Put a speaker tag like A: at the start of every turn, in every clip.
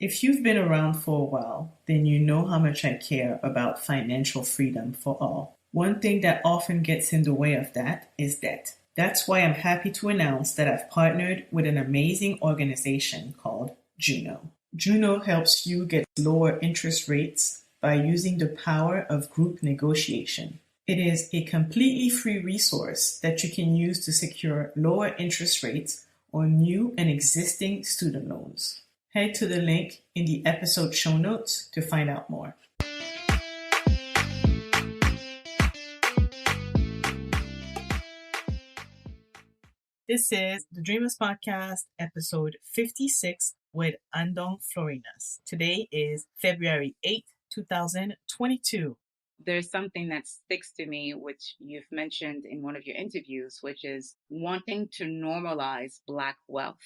A: If you've been around for a while, then you know how much I care about financial freedom for all. One thing that often gets in the way of that is debt. That's why I'm happy to announce that I've partnered with an amazing organization called Juno. Juno helps you get lower interest rates by using the power of group negotiation. It is a completely free resource that you can use to secure lower interest rates on new and existing student loans. Head to the link in the episode show notes to find out more. This is the Dreamers Podcast, episode 56 with Andong Florinas. Today is February 8th, 2022.
B: There's something that sticks to me, which you've mentioned in one of your interviews, which is wanting to normalize Black wealth.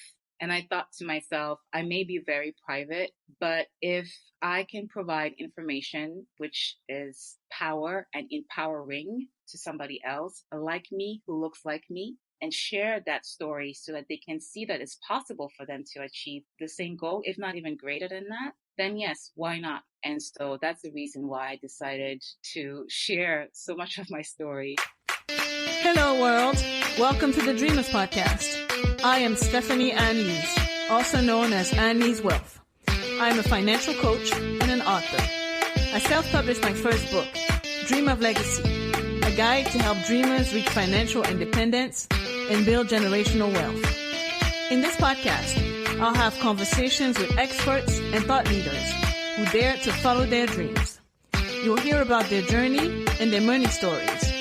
B: And I thought to myself, I may be very private, but if I can provide information which is power and empowering to somebody else like me, who looks like me, and share that story so that they can see that it's possible for them to achieve the same goal, if not even greater than that, then yes, why not? And so that's the reason why I decided to share so much of my story.
C: Hello, world. Welcome to the Dreamers Podcast. I am Stephanie Anne-Lyse, also known as Anne-Lyse Wealth. I am a financial coach and an author. I self-published my first book, Dream of Legacy, a guide to help dreamers reach financial independence and build generational wealth. In this podcast, I'll have conversations with experts and thought leaders who dare to follow their dreams. You'll hear about their journey and their money stories.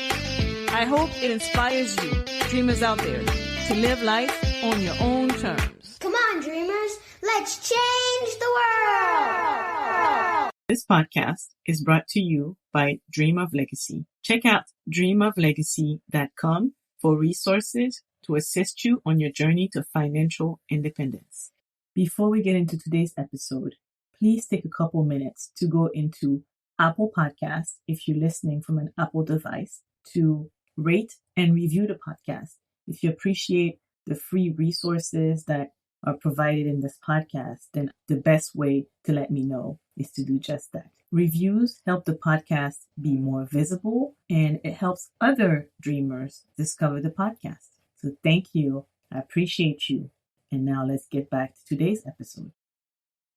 C: I hope it inspires you, dreamers out there, to live life on your own terms.
D: Come on, dreamers, let's change the world!
A: This podcast is brought to you by Dream of Legacy. Check out dreamoflegacy.com for resources to assist you on your journey to financial independence. Before we get into today's episode, please take a couple minutes to go into Apple Podcasts, if you're listening from an Apple device, to rate and review the podcast. If you appreciate the free resources that are provided in this podcast, then the best way to let me know is to do just that. Reviews help the podcast be more visible, and it helps other dreamers discover the podcast. So thank you. I appreciate you. And now let's get back to today's episode.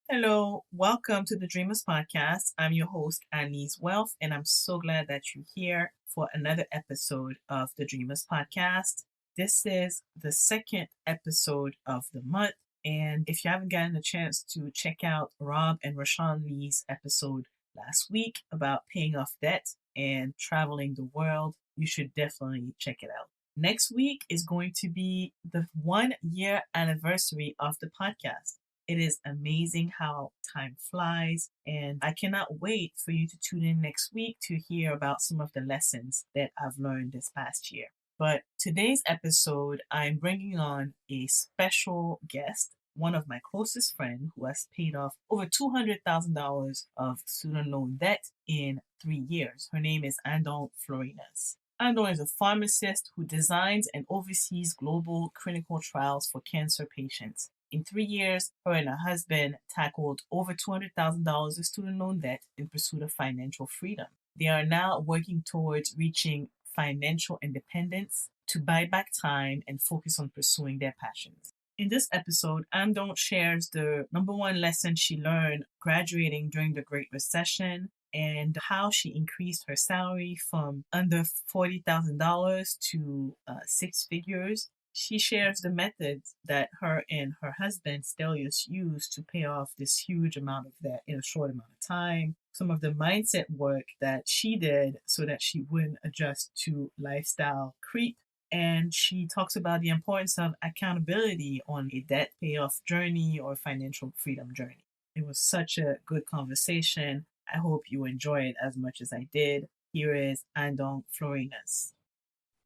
A: Hello, welcome to the Dreamers Podcast. I'm your host, Anne-Lyse Wealth, and I'm so glad that you're here for another episode of the Dreamers Podcast. This is the second episode of the month, and if you haven't gotten a chance to check out Rob and Rashawn Lee's episode last week about paying off debt and traveling the world, you should definitely check it out. Next week is going to be the 1-year anniversary of the podcast. It is amazing how time flies, and I cannot wait for you to tune in next week to hear about some of the lessons that I've learned this past year. But today's episode, I'm bringing on a special guest, one of my closest friends who has paid off over $200,000 of student loan debt in 3 years. Her name is Andong Florinas. Andong is a pharmacist who designs and oversees global clinical trials for cancer patients. In 3 years, her and her husband tackled over $200,000 of student loan debt in pursuit of financial freedom. They are now working towards reaching financial independence to buy back time and focus on pursuing their passions. In this episode, Andong shares the number one lesson she learned graduating during the Great Recession and how she increased her salary from under $40,000 to 6 figures. She shares the methods that her and her husband, Stelios, used to pay off this huge amount of debt in a short amount of time. Some of the mindset work that she did so that she wouldn't adjust to lifestyle creep. And she talks about the importance of accountability on a debt payoff journey or financial freedom journey. It was such a good conversation. I hope you enjoy it as much as I did. Here is Andong Florinas.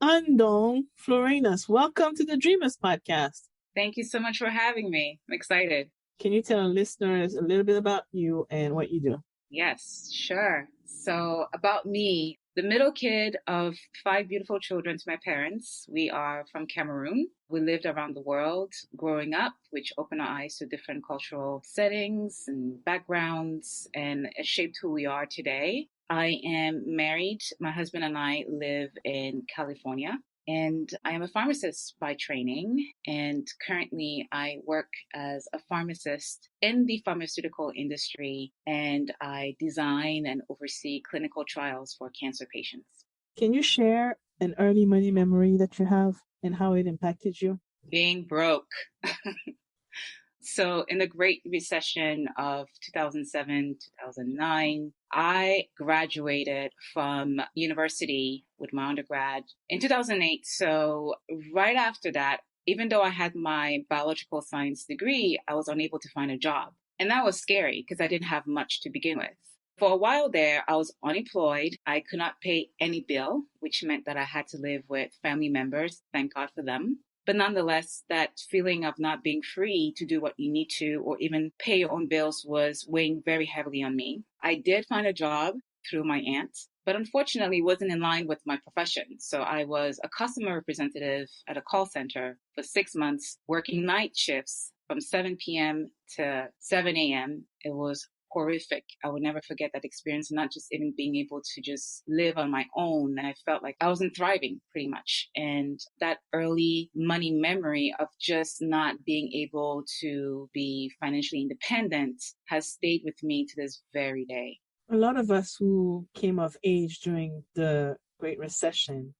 A: Andong Florinas, welcome to the Dreamers Podcast.
B: Thank you so much for having me. I'm excited.
A: Can you tell listeners a little bit about you and what you do?
B: Yes, sure. So about me, the middle kid of 5 beautiful children to my parents. We are from Cameroon. We lived around the world growing up, which opened our eyes to different cultural settings and backgrounds, and it shaped who we are today. I am married. My husband and I live in California. And I am a pharmacist by training. And currently I work as a pharmacist in the pharmaceutical industry. And I design and oversee clinical trials for cancer patients.
C: Can you share an early money memory that you have and how it impacted you?
B: Being broke. So in the Great Recession of 2007, 2009, I graduated from university with my undergrad in 2008. So right after that, even though I had my biological science degree, I was unable to find a job. And that was scary because I didn't have much to begin with. For a while there, I was unemployed. I could not pay any bill, which meant that I had to live with family members. Thank God for them. But nonetheless, that feeling of not being free to do what you need to or even pay your own bills was weighing very heavily on me. I did find a job through my aunt, but unfortunately wasn't in line with my profession. So I was a customer representative at a call center for 6 months, working night shifts from 7 p.m. to 7 a.m. It was horrific. I would never forget that experience, not just even being able to just live on my own. And I felt like I wasn't thriving pretty much. And that early money memory of just not being able to be financially independent has stayed with me to this very day.
C: A lot of us who came of age during the Great Recession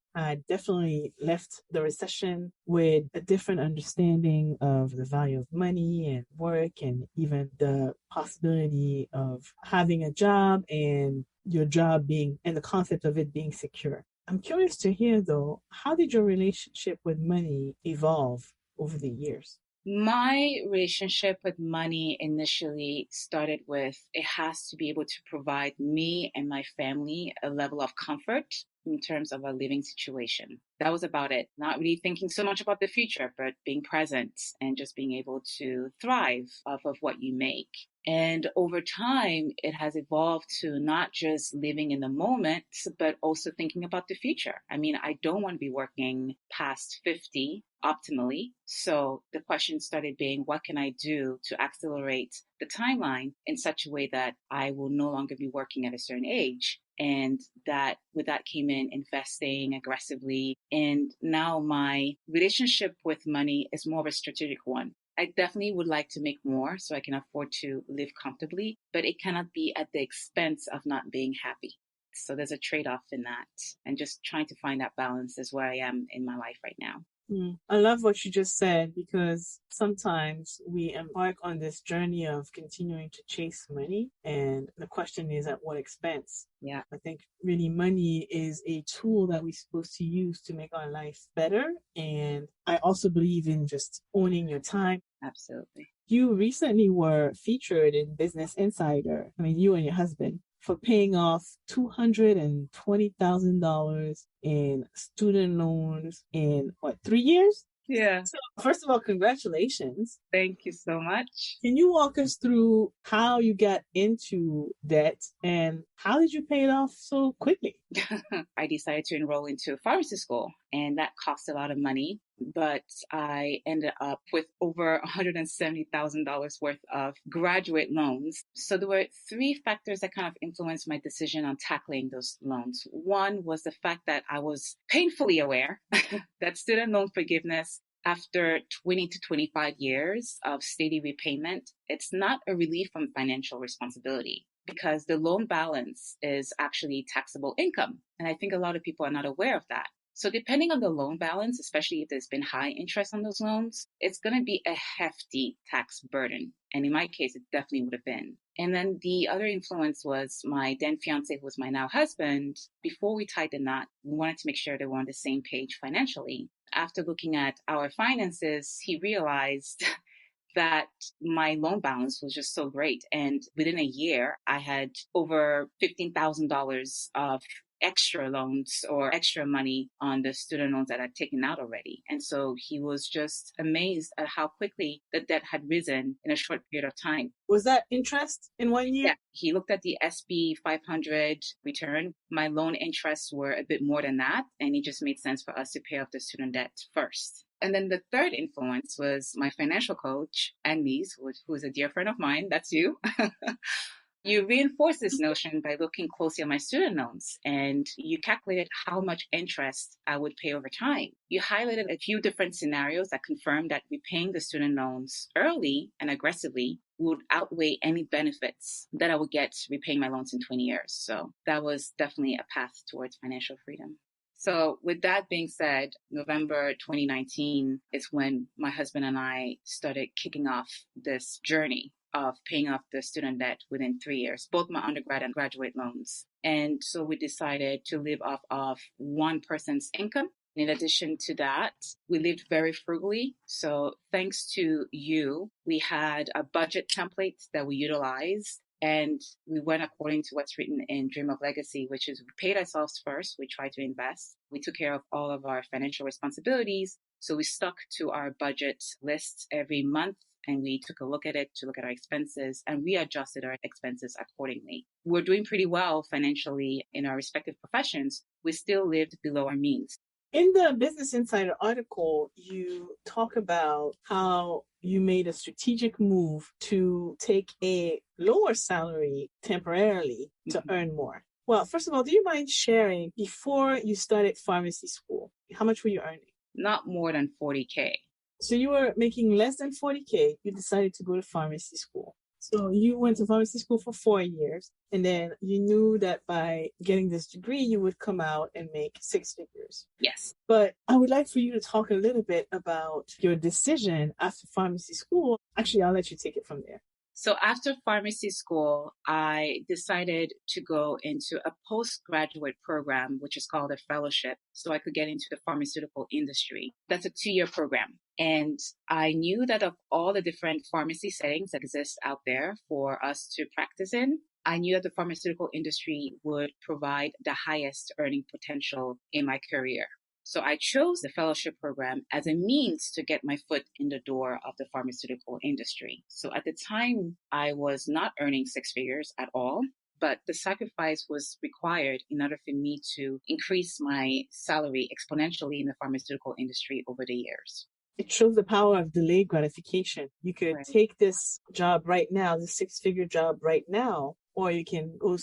C: definitely left the recession with a different understanding of the value of money and work, and even the possibility of having a job and your job being, and the concept of it being secure. I'm curious to hear though, how did your relationship with money evolve over the years?
B: My relationship with money initially started with it has to be able to provide me and my family a level of comfort in terms of a living situation. That was about it. Not really thinking so much about the future, but being present and just being able to thrive off of what you make. And over time, it has evolved to not just living in the moment, but also thinking about the future. I mean, I don't want to be working past 50 optimally. So the question started being, what can I do to accelerate the timeline in such a way that I will no longer be working at a certain age? And that with that came in investing aggressively. And now my relationship with money is more of a strategic one. I definitely would like to make more so I can afford to live comfortably, but it cannot be at the expense of not being happy. So there's a trade-off in that. And just trying to find that balance is where I am in my life right now.
C: I love what you just said, because sometimes we embark on this journey of continuing to chase money, and the question is, at what expense?
B: Yeah.
C: I think really money is a tool that we're supposed to use to make our life better. And I also believe in just owning your time.
B: Absolutely.
C: You recently were featured in Business Insider. I mean, you and your husband, for paying off $220,000 in student loans in 3 years?
B: Yeah.
C: So first of all, congratulations.
B: Thank you so much.
C: Can you walk us through how you got into debt and how did you pay it off so quickly?
B: I decided to enroll into pharmacy school, and that cost a lot of money. But I ended up with over $170,000 worth of graduate loans. So there were 3 factors that kind of influenced my decision on tackling those loans. One was the fact that I was painfully aware that student loan forgiveness, after 20 to 25 years of steady repayment, it's not a relief from financial responsibility, because the loan balance is actually taxable income. And I think a lot of people are not aware of that. So depending on the loan balance, especially if there's been high interest on those loans, it's going to be a hefty tax burden. And in my case, it definitely would have been. And then the other influence was my then fiance, who was my now husband. Before we tied the knot, we wanted to make sure they were on the same page financially. After looking at our finances, he realized that my loan balance was just so great. And within a year, I had over $15,000 of extra loans or extra money on the student loans that I'd taken out already. And so he was just amazed at how quickly the debt had risen in a short period of time.
C: Was that interest in 1 year?
B: Yeah, he looked at the SB 500 return. My loan interests were a bit more than that, and it just made sense for us to pay off the student debt first. And then the third influence was my financial coach, Anne-Lyse, who is a dear friend of mine. That's you. You reinforced this notion by looking closely at my student loans, and you calculated how much interest I would pay over time. You highlighted a few different scenarios that confirmed that repaying the student loans early and aggressively would outweigh any benefits that I would get repaying my loans in 20 years. So that was definitely a path towards financial freedom. So with that being said, November 2019 is when my husband and I started kicking off this journey of paying off the student debt within 3 years, both my undergrad and graduate loans. And so we decided to live off of one person's income. In addition to that, we lived very frugally. So thanks to you, we had a budget template that we utilized. And we went according to what's written in Dream of Legacy, which is we paid ourselves first. We tried to invest. We took care of all of our financial responsibilities. So we stuck to our budget lists every month, and we took a look at it to look at our expenses and readjusted our expenses accordingly. We're doing pretty well financially in our respective professions. We still lived below our means.
C: In the Business Insider article, you talk about how you made a strategic move to take a lower salary temporarily to earn more. Well, first of all, do you mind sharing, before you started pharmacy school, how much were you earning?
B: Not more than 40K.
C: So you were making less than 40K. You decided to go to pharmacy school. So you went to pharmacy school for 4 years, and then you knew that by getting this degree, you would come out and make 6 figures.
B: Yes.
C: But I would like for you to talk a little bit about your decision after pharmacy school. Actually, I'll let you take it from there.
B: So after pharmacy school, I decided to go into a postgraduate program, which is called a fellowship, so I could get into the pharmaceutical industry. That's a 2-year program. And I knew that of all the different pharmacy settings that exist out there for us to practice in, I knew that the pharmaceutical industry would provide the highest earning potential in my career. So I chose the fellowship program as a means to get my foot in the door of the pharmaceutical industry. So at the time, I was not earning 6 figures at all, but the sacrifice was required in order for me to increase my salary exponentially in the pharmaceutical industry over the years.
C: It shows the power of delayed gratification. You could take this job right now, the 6-figure job right now, or you can go,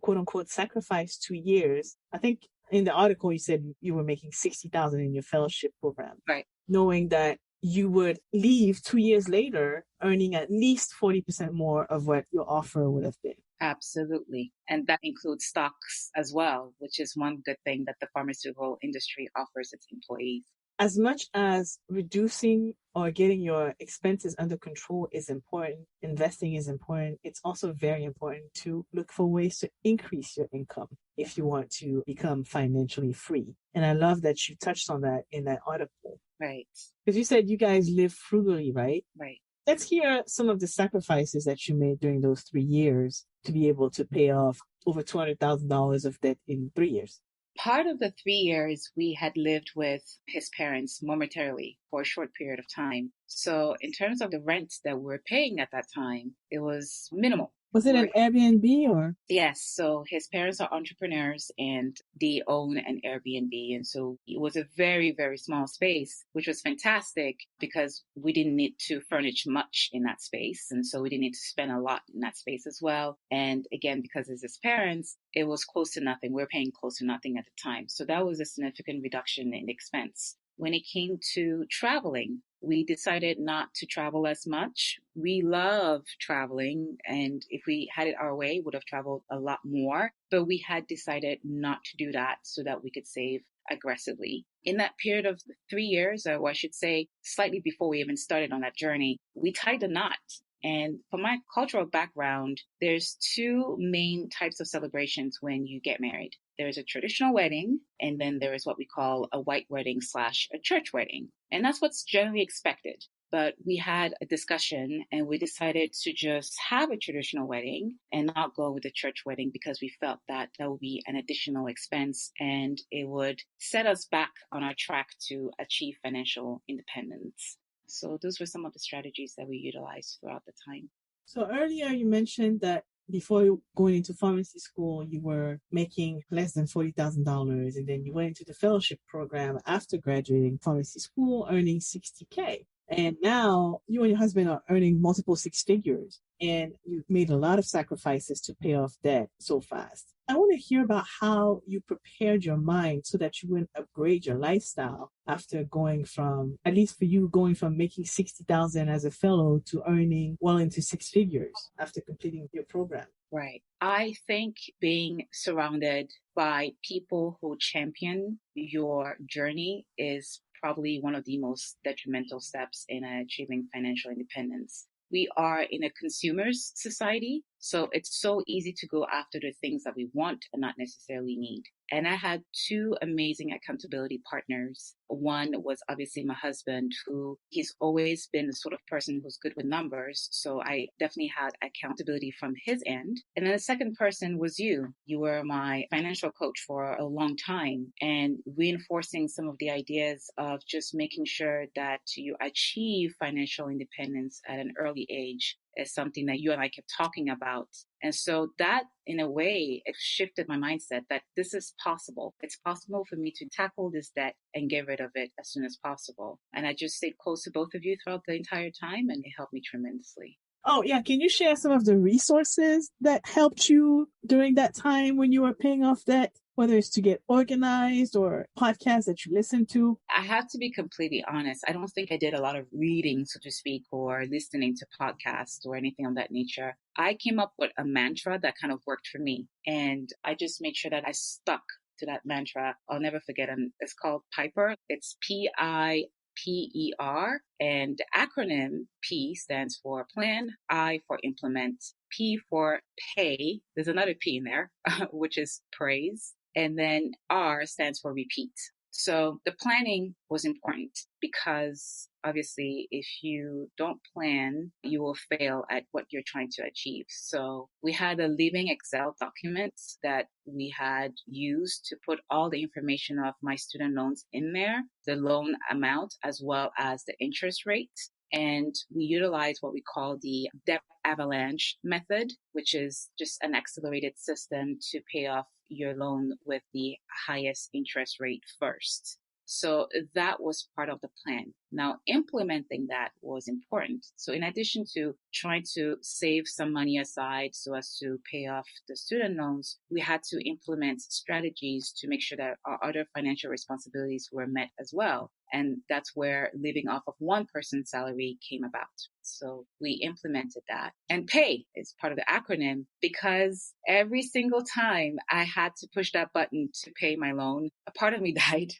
C: quote unquote, sacrifice 2 years. I think in the article, you said you were making $60,000 in your fellowship program.
B: Right.
C: Knowing that you would leave 2 years later earning at least 40% more of what your offer would have been.
B: Absolutely. And that includes stocks as well, which is one good thing that the pharmaceutical industry offers its employees.
C: As much as reducing or getting your expenses under control is important, investing is important, it's also very important to look for ways to increase your income if you want to become financially free. And I love that you touched on that in that article.
B: Right.
C: Because you said you guys live frugally, right?
B: Right.
C: Let's hear some of the sacrifices that you made during those 3 years to be able to pay off over $200,000 of debt in 3 years.
B: Part of the 3 years, we had lived with his parents momentarily for a short period of time. So in terms of the rent that we were paying at that time, it was minimal.
C: Was it an Airbnb or?
B: Yes. So his parents are entrepreneurs and they own an Airbnb. And so it was a very, very small space, which was fantastic because we didn't need to furnish much in that space. And so we didn't need to spend a lot in that space as well. And again, because it's his parents, it was close to nothing. We were paying close to nothing at the time. So that was a significant reduction in expense. When it came to traveling, we decided not to travel as much. We love traveling, and if we had it our way, would have traveled a lot more. But we had decided not to do that so that we could save aggressively. In that period of 3 years, or I should say slightly before we even started on that journey, we tied the knot. And for my cultural background, there's 2 main types of celebrations when you get married. There's a traditional wedding, and then there is what we call a white wedding / a church wedding. And that's what's generally expected. But we had a discussion and we decided to just have a traditional wedding and not go with the church wedding because we felt that that would be an additional expense and it would set us back on our track to achieve financial independence. So those were some of the strategies that we utilized throughout the time.
A: So earlier you mentioned that before going into pharmacy school, you were making less than $40,000, and then you went into the fellowship program after graduating pharmacy school, earning $60K. And now you and your husband are earning multiple six figures, and you've made a lot of sacrifices to pay off debt so fast. I want to hear about how you prepared your mind so that you wouldn't upgrade your lifestyle after going from, at least for you, going from making $60,000 as a fellow to earning well into six figures after completing your program.
B: Right. I think being surrounded by people who champion your journey is probably one of the most detrimental steps in achieving financial independence. We are in a consumer's society, so it's so easy to go after the things that we want and not necessarily need. And I had two amazing accountability partners. One was obviously my husband, who he's always been the sort of person who's good with numbers. So I definitely had accountability from his end. And then the second person was you. You were my financial coach for a long time and reinforcing some of the ideas of just making sure that you achieve financial independence at an early age is something that you and I kept talking about. And so that, in a way, it shifted my mindset that this is possible. It's possible for me to tackle this debt and get rid of it as soon as possible. And I just stayed close to both of you throughout the entire time, and it helped me tremendously.
A: Oh, yeah. Can you share some of the resources that helped you during that time when you were paying off debt? Whether it's to get organized or podcasts that you listen to?
B: I have to be completely honest. I don't think I did a lot of reading, so to speak, or listening to podcasts or anything of that nature. I came up with a mantra that kind of worked for me. And I just made sure that I stuck to that mantra. I'll never forget it. It's called PIPER. It's PIPER. And the acronym P stands for plan, I for implement, P for pay. There's another P in there, which is praise. And then R stands for repeat. So the planning was important because obviously if you don't plan, you will fail at what you're trying to achieve. So we had a living Excel document that we had used to put all the information of my student loans in there, the loan amount, as well as the interest rate. And we utilize what we call the debt avalanche method, which is just an accelerated system to pay off your loan with the highest interest rate first. So that was part of the plan. Now, implementing that was important. So in addition to trying to save some money aside so as to pay off the student loans, we had to implement strategies to make sure that our other financial responsibilities were met as well. And that's where living off of one person's salary came about. So we implemented that. And pay is part of the acronym because every single time I had to push that button to pay my loan, a part of me died.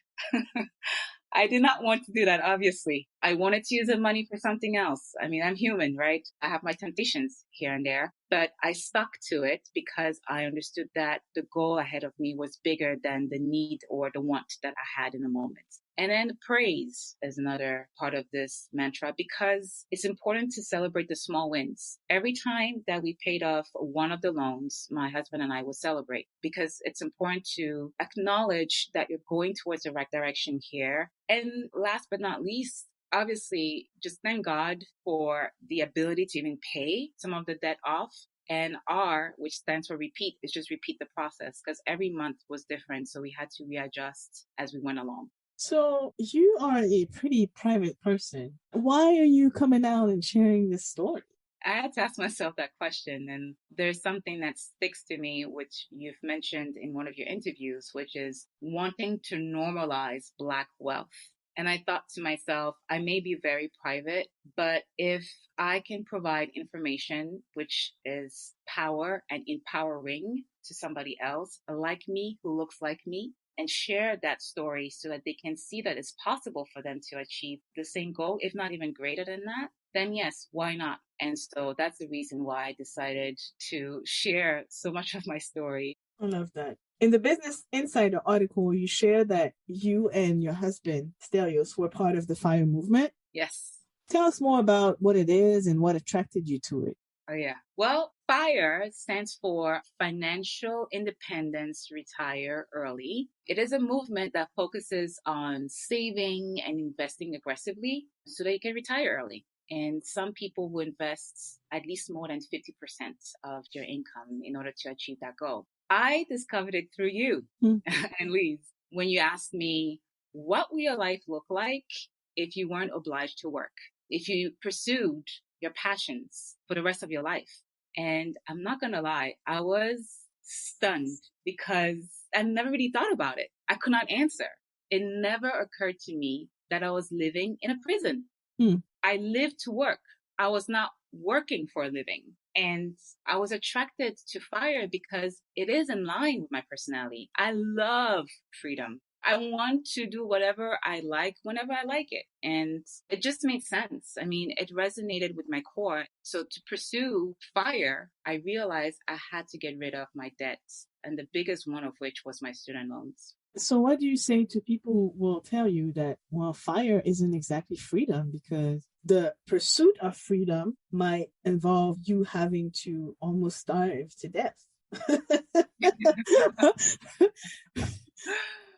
B: I did not want to do that, obviously. I wanted to use the money for something else. I mean, I'm human, right? I have my temptations here and there, but I stuck to it because I understood that the goal ahead of me was bigger than the need or the want that I had in the moment. And then praise is another part of this mantra because it's important to celebrate the small wins. Every time that we paid off one of the loans, my husband and I will celebrate because it's important to acknowledge that you're going towards the right direction here. And last but not least, obviously, just thank God for the ability to even pay some of the debt off. And R, which stands for repeat, is just repeat the process because every month was different. So we had to readjust as we went along.
A: So you are a pretty private person. Why are you coming out and sharing this story?
B: I had to ask myself that question. And there's something that sticks to me, which you've mentioned in one of your interviews, which is wanting to normalize Black wealth. And I thought to myself, I may be very private, but if I can provide information, which is power and empowering to somebody else like me, who looks like me, and share that story so that they can see that it's possible for them to achieve the same goal, if not even greater than that, then yes, why not? And so that's the reason why I decided to share so much of my story.
A: I love that. In the Business Insider article, you share that you and your husband, Stelios, were part of the FIRE movement.
B: Yes.
A: Tell us more about what it is and what attracted you to it.
B: Oh, yeah. Well, FIRE stands for Financial Independence Retire Early. It is a movement that focuses on saving and investing aggressively so that you can retire early. And some people will invest at least more than 50% of their income in order to achieve that goal. I discovered it through you, Anne-Lyse, when you asked me, what will your life look like if you weren't obliged to work? If you pursued your passions for the rest of your life? And I'm not going to lie, I was stunned because I never really thought about it. I could not answer. It never occurred to me that I was living in a prison. I lived to work. I was not working for a living. And I was attracted to FIRE because it is in line with my personality. I love freedom. I want to do whatever I like whenever I like it. And it just made sense. I mean, it resonated with my core. So to pursue FIRE, I realized I had to get rid of my debts, and the biggest one of which was my student loans.
A: So what do you say to people who will tell you that, well, FIRE isn't exactly freedom because the pursuit of freedom might involve you having to almost starve to death?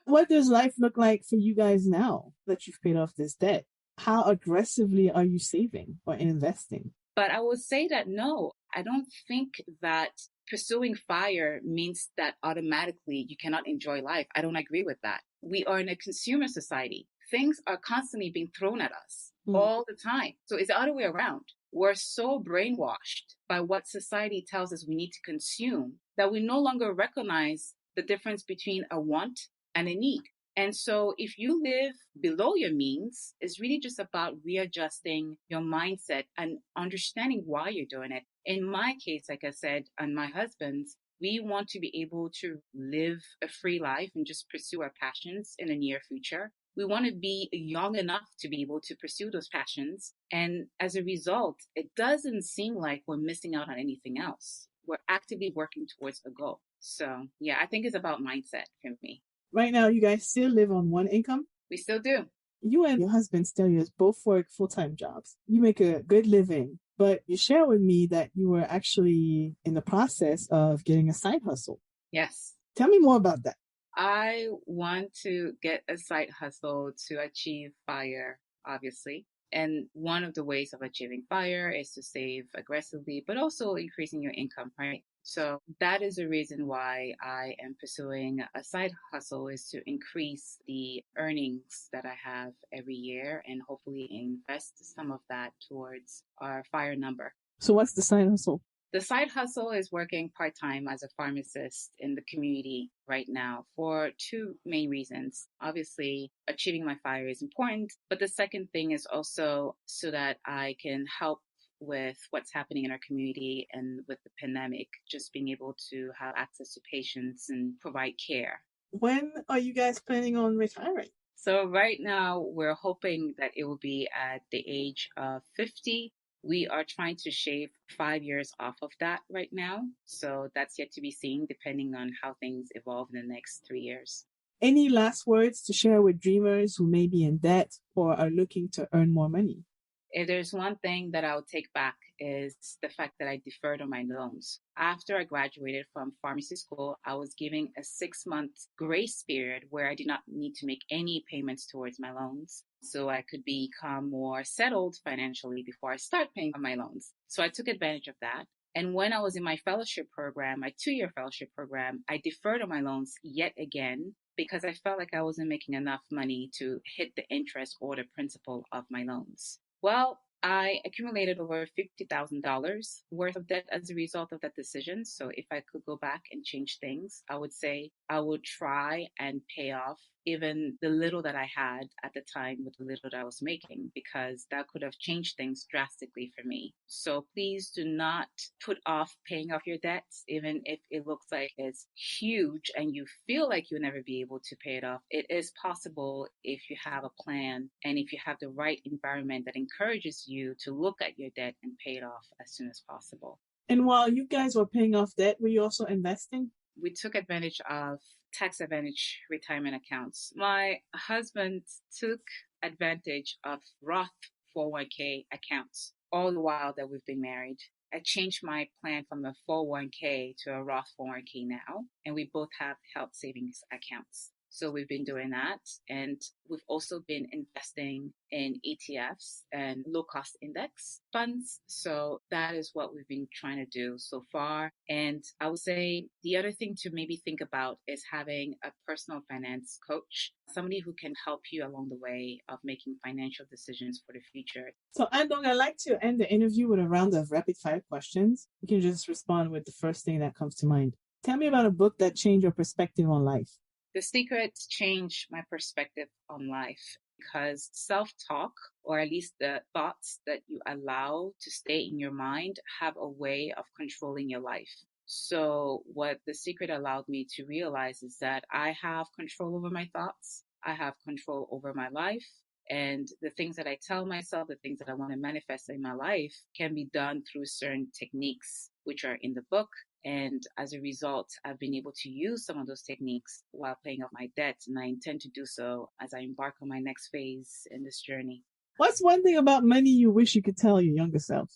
A: What does life look like for you guys now that you've paid off this debt? How aggressively are you saving or investing?
B: But I would say that no, I don't think that pursuing FIRE means that automatically you cannot enjoy life. I don't agree with that. We are in a consumer society. Things are constantly being thrown at us all the time. So it's the other way around. We're so brainwashed by what society tells us we need to consume that we no longer recognize the difference between a want and a need. And so if you live below your means, it's really just about readjusting your mindset and understanding why you're doing it. In my case, like I said, and my husband's, we want to be able to live a free life and just pursue our passions in the near future. We want to be young enough to be able to pursue those passions. And as a result, it doesn't seem like we're missing out on anything else. We're actively working towards a goal. So yeah, I think it's about mindset for me.
A: Right now, you guys still live on one income?
B: We still do.
A: You and your husband, Stelios, both work full-time jobs. You make a good living, but you share with me that you were actually in the process of getting a side hustle.
B: Yes.
A: Tell me more about that.
B: I want to get a side hustle to achieve FIRE, obviously. And one of the ways of achieving FIRE is to save aggressively, but also increasing your income, right? So that is the reason why I am pursuing a side hustle, is to increase the earnings that I have every year and hopefully invest some of that towards our FIRE number.
A: So what's the side hustle?
B: The side hustle is working part-time as a pharmacist in the community right now for two main reasons. Obviously, achieving my FIRE is important, but the second thing is also so that I can help with what's happening in our community and with the pandemic, just being able to have access to patients and provide care.
A: When are you guys planning on retiring?
B: So right now, we're hoping that it will be at the age of 50. We are trying to shave 5 years off of that right now. So that's yet to be seen, depending on how things evolve in the next 3 years.
A: Any last words to share with dreamers who may be in debt or are looking to earn more money?
B: If there's one thing that I would take back is the fact that I deferred on my loans. After I graduated from pharmacy school, I was given a 6-month grace period where I did not need to make any payments towards my loans, so I could become more settled financially before I start paying on my loans. So I took advantage of that. And when I was in my fellowship program, my 2-year fellowship program, I deferred on my loans yet again because I felt like I wasn't making enough money to hit the interest or the principal of my loans. Well, I accumulated over $50,000 worth of debt as a result of that decision. So if I could go back and change things, I would say I would try and pay off even the little that I had at the time with the little that I was making, because that could have changed things drastically for me. So please do not put off paying off your debts, even if it looks like it's huge and you feel like you'll never be able to pay it off. It is possible if you have a plan and if you have the right environment that encourages you to look at your debt and pay it off as soon as possible.
A: And while you guys were paying off debt, were you also investing?
B: We took advantage of tax advantage retirement accounts. My husband took advantage of Roth 401k accounts all the while that we've been married. I changed my plan from a 401k to a Roth 401k now, and we both have health savings accounts. So we've been doing that. And we've also been investing in ETFs and low-cost index funds. So that is what we've been trying to do so far. And I would say the other thing to maybe think about is having a personal finance coach, somebody who can help you along the way of making financial decisions for the future.
A: So, Andong, I'd like to end the interview with a round of rapid-fire questions. You can just respond with the first thing that comes to mind. Tell me about a book that changed your perspective on life.
B: The Secret changed my perspective on life because self-talk, or at least the thoughts that you allow to stay in your mind, have a way of controlling your life. So what The Secret allowed me to realize is that I have control over my thoughts. I have control over my life. And the things that I tell myself, the things that I want to manifest in my life can be done through certain techniques, which are in the book. And as a result, I've been able to use some of those techniques while paying off my debt. And I intend to do so as I embark on my next phase in this journey.
A: What's one thing about money you wish you could tell your younger self?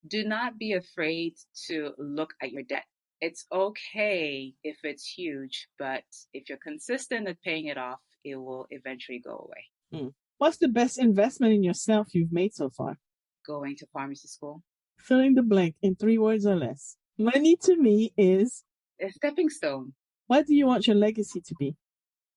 B: Do not be afraid to look at your debt. It's okay if it's huge, but if you're consistent at paying it off, it will eventually go away.
A: What's the best investment in yourself you've made so far?
B: Going to pharmacy school.
A: Fill in the blank in 3 words or less. Money to me is
B: a stepping stone.
A: What do you want your legacy to be?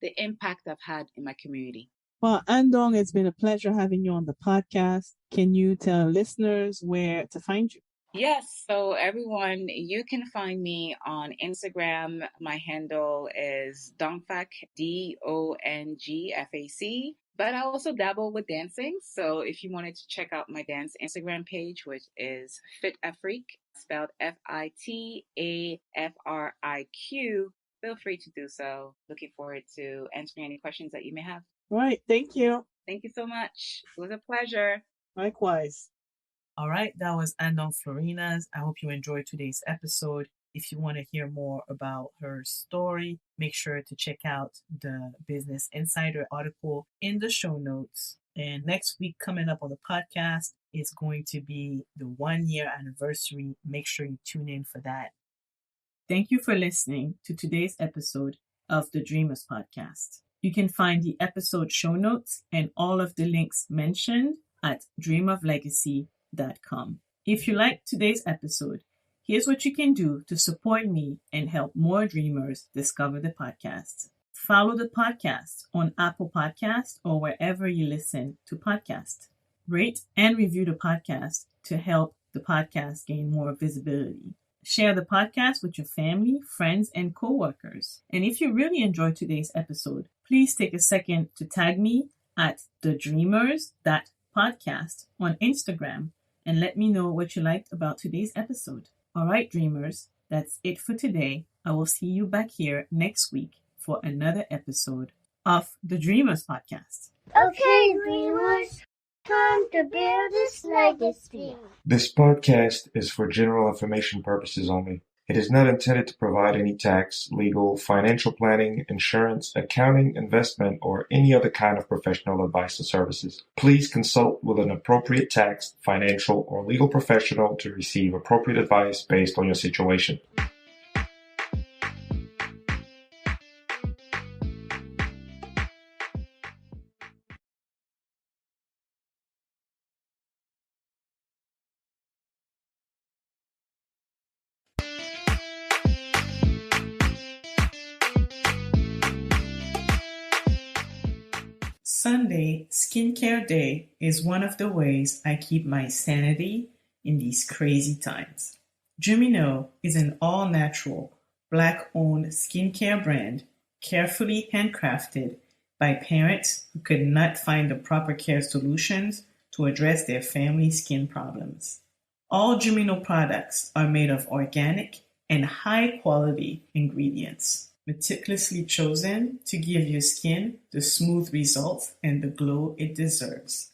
B: The impact I've had in my community.
A: Well, Andong, it's been a pleasure having you on the podcast. Can you tell listeners where to find you?
B: Yes. So everyone, you can find me on Instagram. My handle is Dongfac, DONGFAC. But I also dabble with dancing. So if you wanted to check out my dance Instagram page, which is FitAfrique, spelled FITAFRIQ, feel free to do so. Looking forward to answering any questions that you may have.
A: All right. Thank you.
B: Thank you so much. It was a pleasure.
A: Likewise. All right. That was Andong Florinas. I hope you enjoyed today's episode. If you want to hear more about her story, make sure to check out the Business Insider article in the show notes. And next week, coming up on the podcast, is going to be the 1-year anniversary. Make sure you tune in for that. Thank you for listening to today's episode of the Dreamers podcast. You can find the episode show notes and all of the links mentioned at dreamoflegacy.com. If you liked today's episode, here's what you can do to support me and help more dreamers discover the podcast. Follow the podcast on Apple Podcasts or wherever you listen to podcasts. Rate and review the podcast to help the podcast gain more visibility. Share the podcast with your family, friends, and coworkers. And if you really enjoyed today's episode, please take a second to tag me at thedreamers.podcast on Instagram and let me know what you liked about today's episode. All right, dreamers, that's it for today. I will see you back here next week for another episode of the Dreamers podcast.
D: Okay, dreamers, time to build this legacy.
E: This podcast is for general information purposes only. It is not intended to provide any tax, legal, financial planning, insurance, accounting, investment, or any other kind of professional advice or services. Please consult with an appropriate tax, financial, or legal professional to receive appropriate advice based on your situation.
A: Sunday, Skincare Day, is one of the ways I keep my sanity in these crazy times. Dreamino is an all-natural, Black-owned skincare brand carefully handcrafted by parents who could not find the proper care solutions to address their family skin problems. All Dreamino products are made of organic and high-quality ingredients, meticulously chosen to give your skin the smooth results and the glow it deserves.